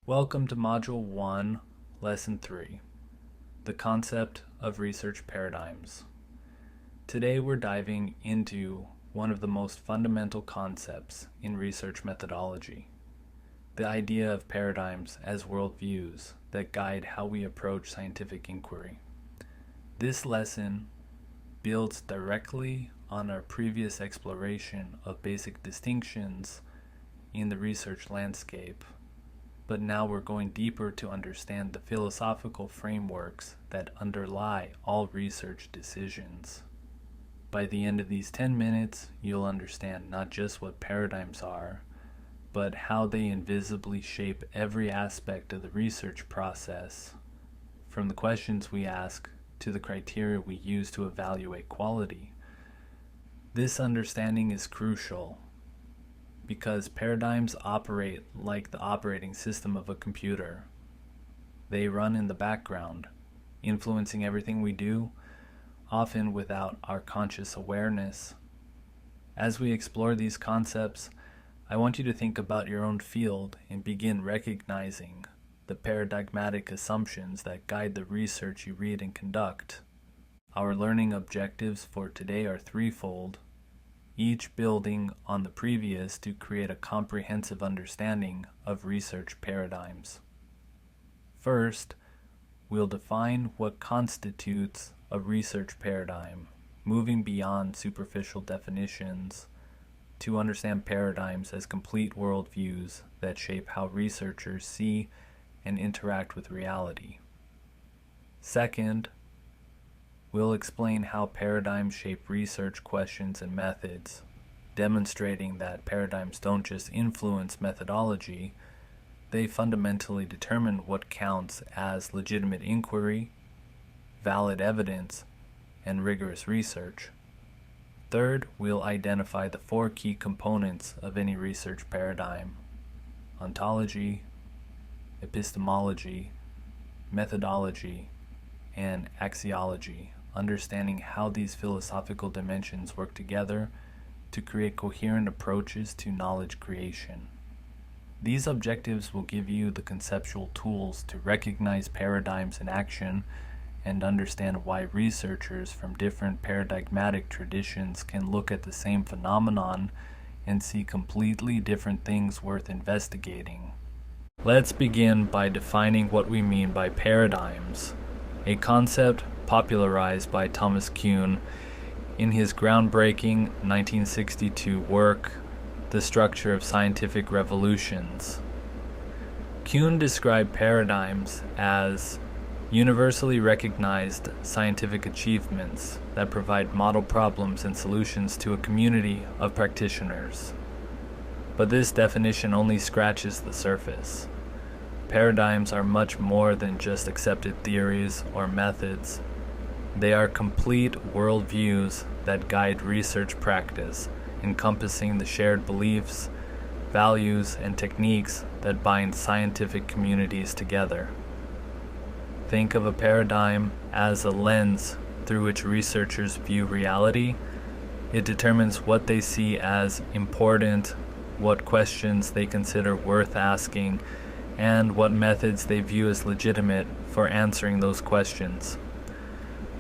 Welcome to Module 1, Lesson 3, the concept of research paradigms. Today we're diving into one of the most fundamental concepts in research methodology, the idea of paradigms as worldviews that guide how we approach scientific inquiry. This lesson builds directly on our previous exploration of basic distinctions in the research landscape, but now we're going deeper to understand the philosophical frameworks that underlie all research decisions. By the end of these 10 minutes, you'll understand not just what paradigms are, but how they invisibly shape every aspect of the research process, from the questions we ask to the criteria we use to evaluate quality. This understanding is crucial because paradigms operate like the operating system of a computer. They run in the background, influencing everything we do, often without our conscious awareness. As we explore these concepts, I want you to think about your own field and begin recognizing the paradigmatic assumptions that guide the research you read and conduct. Our learning objectives for today are threefold, each building on the previous to create a comprehensive understanding of research paradigms. First, we'll define what constitutes a research paradigm, moving beyond superficial definitions to understand paradigms as complete worldviews that shape how researchers see and interact with reality. Second, we'll explain how paradigms shape research questions and methods, demonstrating that paradigms don't just influence methodology, they fundamentally determine what counts as legitimate inquiry, valid evidence, and rigorous research. Third, we'll identify the four key components of any research paradigm: ontology, epistemology, methodology, and axiology, understanding how these philosophical dimensions work together to create coherent approaches to knowledge creation. These objectives will give you the conceptual tools to recognize paradigms in action and understand why researchers from different paradigmatic traditions can look at the same phenomenon and see completely different things worth investigating. Let's begin by defining what we mean by paradigms, a concept popularized by Thomas Kuhn in his groundbreaking 1962 work, The Structure of Scientific Revolutions. Kuhn described paradigms as universally recognized scientific achievements that provide model problems and solutions to a community of practitioners. But this definition only scratches the surface. Paradigms are much more than just accepted theories or methods. They are complete worldviews that guide research practice, encompassing the shared beliefs, values, and techniques that bind scientific communities together. Think of a paradigm as a lens through which researchers view reality. It determines what they see as important, what questions they consider worth asking, and what methods they view as legitimate for answering those questions.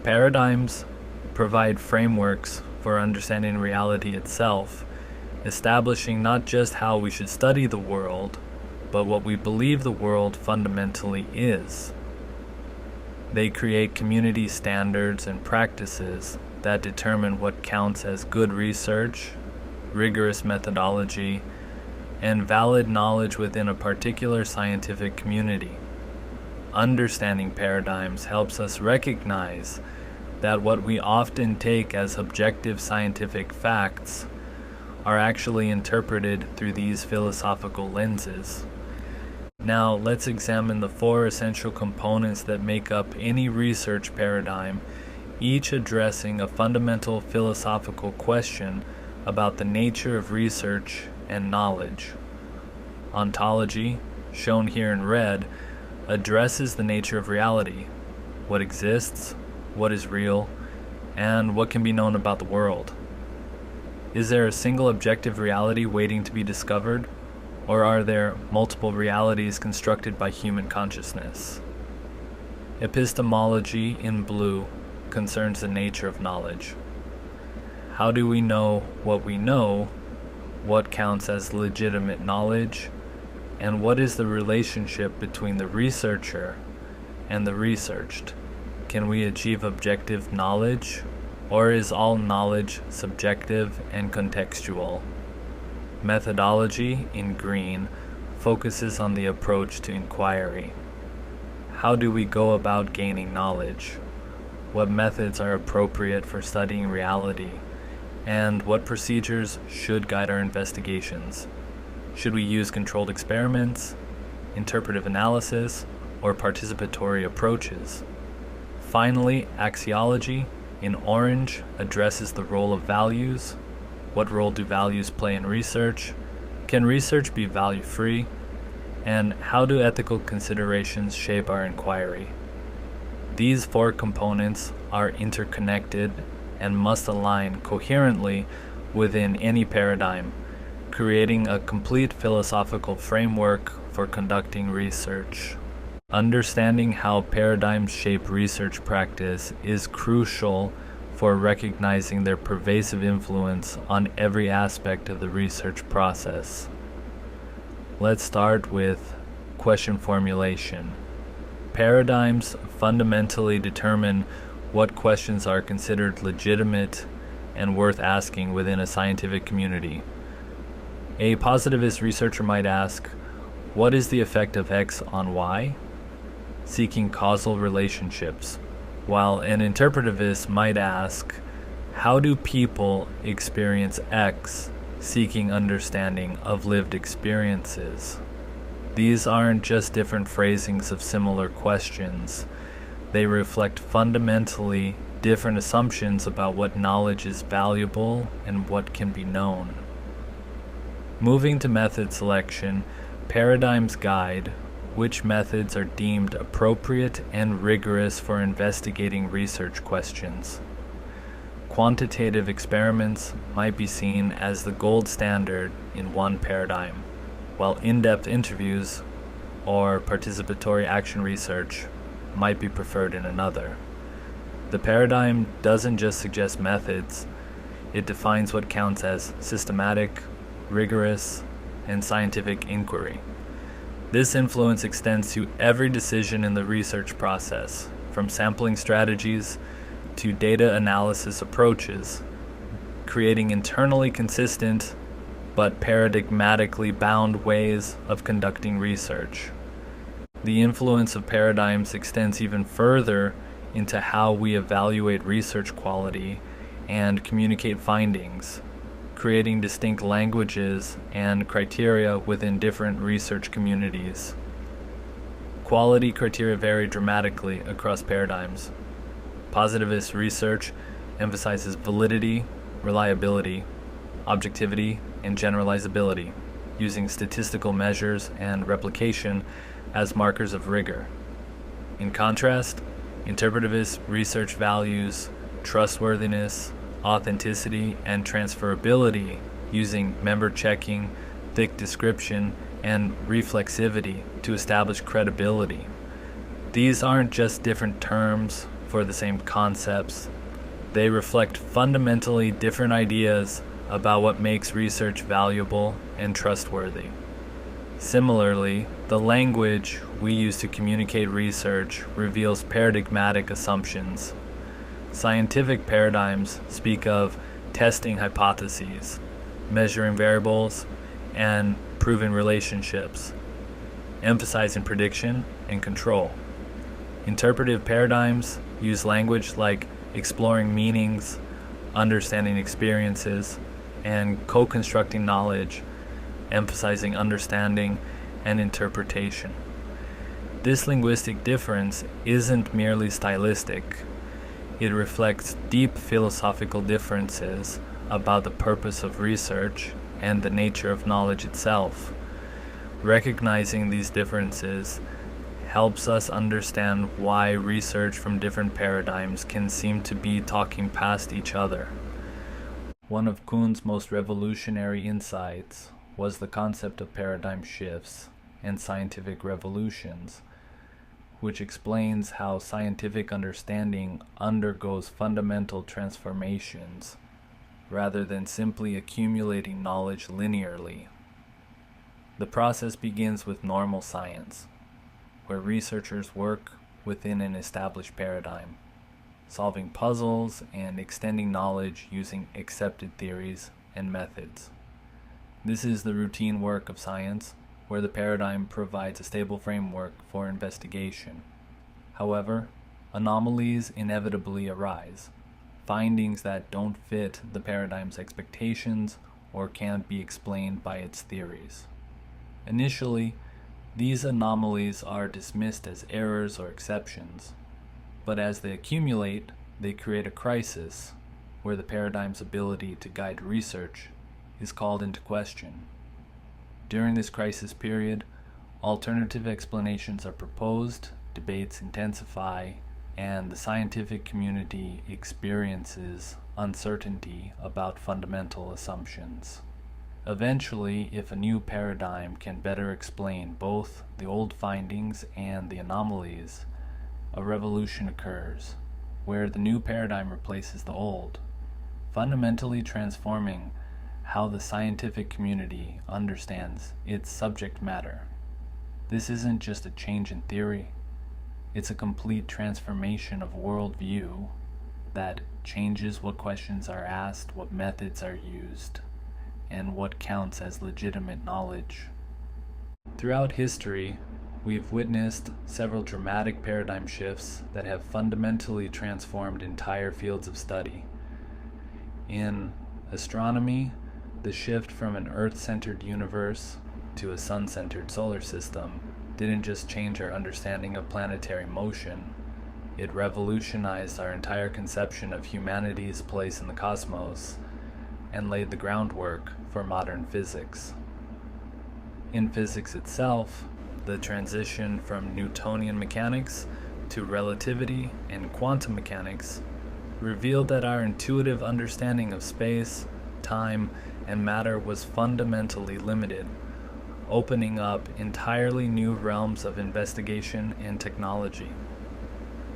Paradigms provide frameworks for understanding reality itself, establishing not just how we should study the world, but what we believe the world fundamentally is. They create community standards and practices that determine what counts as good research, rigorous methodology, and valid knowledge within a particular scientific community. Understanding paradigms helps us recognize that what we often take as objective scientific facts are actually interpreted through these philosophical lenses. Now, let's examine the four essential components that make up any research paradigm, each addressing a fundamental philosophical question about the nature of research and knowledge. Ontology, shown here in red, addresses the nature of reality, what exists, what is real, and what can be known about the world. Is there a single objective reality waiting to be discovered? Or are there multiple realities constructed by human consciousness? Epistemology in blue concerns the nature of knowledge. How do we know what we know? What counts as legitimate knowledge? And what is the relationship between the researcher and the researched? Can we achieve objective knowledge, or is all knowledge subjective and contextual? Methodology in green focuses on the approach to inquiry. How do we go about gaining knowledge? What methods are appropriate for studying reality? And what procedures should guide our investigations? Should we use controlled experiments, interpretive analysis, or participatory approaches? Finally, axiology in orange addresses the role of values. What role do values play in research? Can research be value-free? And how do ethical considerations shape our inquiry? These four components are interconnected and must align coherently within any paradigm, creating a complete philosophical framework for conducting research. Understanding how paradigms shape research practice is crucial for recognizing their pervasive influence on every aspect of the research process. Let's start with question formulation. Paradigms fundamentally determine what questions are considered legitimate and worth asking within a scientific community. A positivist researcher might ask, what is the effect of X on Y? Seeking causal relationships, while an interpretivist might ask, how do people experience X? Seeking understanding of lived experiences. These aren't just different phrasings of similar questions. They reflect fundamentally different assumptions about what knowledge is valuable and what can be known. Moving to method selection, paradigms guide which methods are deemed appropriate and rigorous for investigating research questions. Quantitative experiments might be seen as the gold standard in one paradigm, while in-depth interviews or participatory action research might be preferred in another. The paradigm doesn't just suggest methods, it defines what counts as systematic, rigorous, and scientific inquiry. This influence extends to every decision in the research process, from sampling strategies to data analysis approaches, creating internally consistent but paradigmatically bound ways of conducting research. The influence of paradigms extends even further into how we evaluate research quality and communicate findings, creating distinct languages and criteria within different research communities. Quality criteria vary dramatically across paradigms. Positivist research emphasizes validity, reliability, objectivity, and generalizability, using statistical measures and replication as markers of rigor. In contrast, interpretivist research values trustworthiness, authenticity, and transferability, using member checking, thick description, and reflexivity to establish credibility. These aren't just different terms for the same concepts. They reflect fundamentally different ideas about what makes research valuable and trustworthy. Similarly, the language we use to communicate research reveals paradigmatic assumptions. Scientific paradigms speak of testing hypotheses, measuring variables, and proving relationships, emphasizing prediction and control. Interpretive paradigms use language like exploring meanings, understanding experiences, and co-constructing knowledge, emphasizing understanding and interpretation. This linguistic difference isn't merely stylistic. It reflects deep philosophical differences about the purpose of research and the nature of knowledge itself. Recognizing these differences helps us understand why research from different paradigms can seem to be talking past each other. One of Kuhn's most revolutionary insights was the concept of paradigm shifts and scientific revolutions, which explains how scientific understanding undergoes fundamental transformations rather than simply accumulating knowledge linearly. The process begins with normal science, where researchers work within an established paradigm, solving puzzles and extending knowledge using accepted theories and methods. This is the routine work of science, where the paradigm provides a stable framework for investigation. However, anomalies inevitably arise, findings that don't fit the paradigm's expectations or can't be explained by its theories. Initially, these anomalies are dismissed as errors or exceptions, but as they accumulate, they create a crisis where the paradigm's ability to guide research is called into question. During this crisis period, alternative explanations are proposed, debates intensify, and the scientific community experiences uncertainty about fundamental assumptions. Eventually, if a new paradigm can better explain both the old findings and the anomalies, a revolution occurs, where the new paradigm replaces the old, fundamentally transforming how the scientific community understands its subject matter. This isn't just a change in theory, it's a complete transformation of worldview that changes what questions are asked, what methods are used, and what counts as legitimate knowledge. Throughout history, we've witnessed several dramatic paradigm shifts that have fundamentally transformed entire fields of study. In astronomy, the shift from an Earth-centered universe to a sun-centered solar system didn't just change our understanding of planetary motion, it revolutionized our entire conception of humanity's place in the cosmos and laid the groundwork for modern physics. In physics itself, the transition from Newtonian mechanics to relativity and quantum mechanics revealed that our intuitive understanding of space, time, and matter was fundamentally limited, opening up entirely new realms of investigation and technology.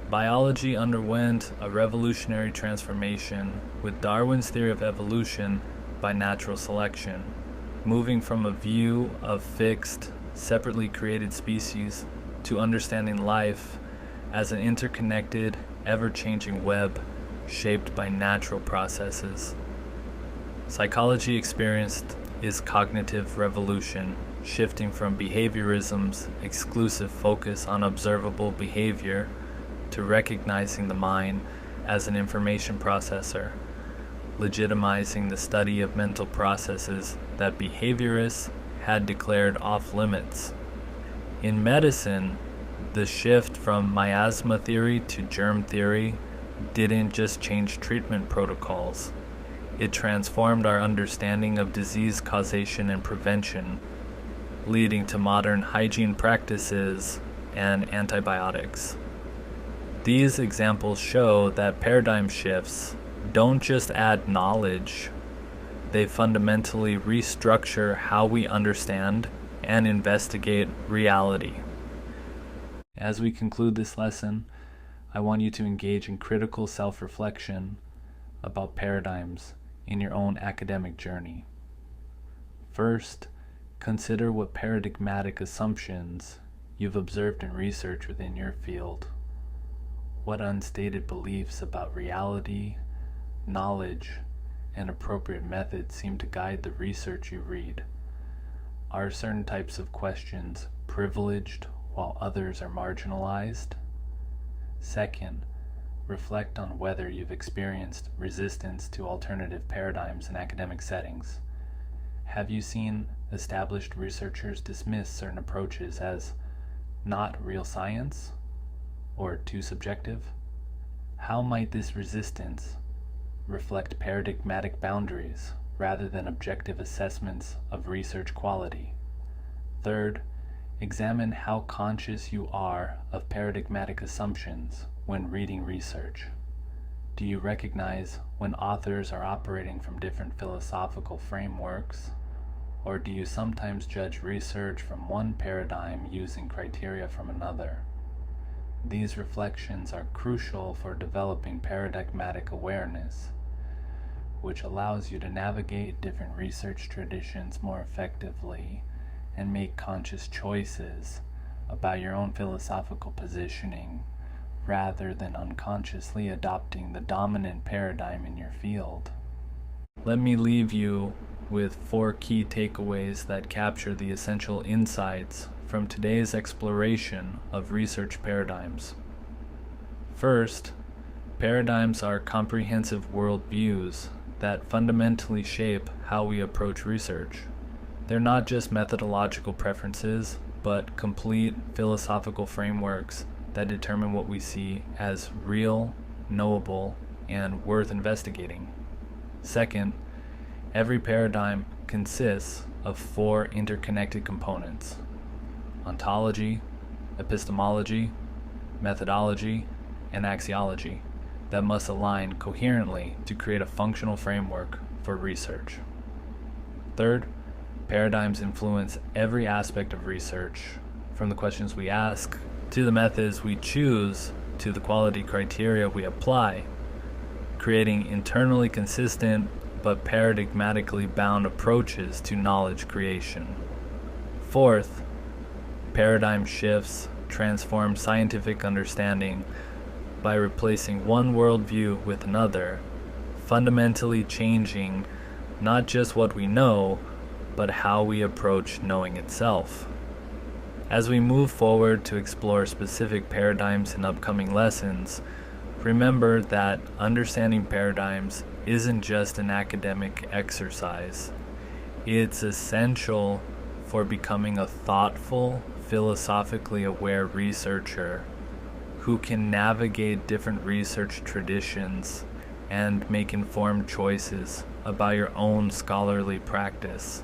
Biology underwent a revolutionary transformation with Darwin's theory of evolution by natural selection, moving from a view of fixed, separately created species to understanding life as an interconnected, ever-changing web shaped by natural processes. Psychology experienced its cognitive revolution, shifting from behaviorism's exclusive focus on observable behavior to recognizing the mind as an information processor, legitimizing the study of mental processes that behaviorists had declared off limits. In medicine, the shift from miasma theory to germ theory didn't just change treatment protocols. It transformed our understanding of disease causation and prevention, leading to modern hygiene practices and antibiotics. These examples show that paradigm shifts don't just add knowledge, they fundamentally restructure how we understand and investigate reality. As we conclude this lesson, I want you to engage in critical self-reflection about paradigms in your own academic journey. First, consider what paradigmatic assumptions you've observed in research within your field. What unstated beliefs about reality, knowledge, and appropriate methods seem to guide the research you read? Are certain types of questions privileged while others are marginalized? Second, reflect on whether you've experienced resistance to alternative paradigms in academic settings. Have you seen established researchers dismiss certain approaches as not real science or too subjective? How might this resistance reflect paradigmatic boundaries rather than objective assessments of research quality? Third, examine how conscious you are of paradigmatic assumptions when reading research. Do you recognize when authors are operating from different philosophical frameworks Or do you sometimes judge research from one paradigm using criteria from another? These reflections are crucial for developing paradigmatic awareness, which allows you to navigate different research traditions more effectively and make conscious choices about your own philosophical positioning rather than unconsciously adopting the dominant paradigm in your field. Let me leave you with 4 key takeaways that capture the essential insights from today's exploration of research paradigms. First, paradigms are comprehensive worldviews that fundamentally shape how we approach research. They're not just methodological preferences, but complete philosophical frameworks that determine what we see as real, knowable, and worth investigating. Second, every paradigm consists of 4 interconnected components: ontology, epistemology, methodology, and axiology that must align coherently to create a functional framework for research. Third, paradigms influence every aspect of research, from the questions we ask, to the methods we choose, to the quality criteria we apply, creating internally consistent but paradigmatically bound approaches to knowledge creation. Fourth, paradigm shifts transform scientific understanding by replacing one worldview with another, fundamentally changing not just what we know, but how we approach knowing itself. As we move forward to explore specific paradigms in upcoming lessons, remember that understanding paradigms isn't just an academic exercise. It's essential for becoming a thoughtful, philosophically aware researcher who can navigate different research traditions and make informed choices about your own scholarly practice.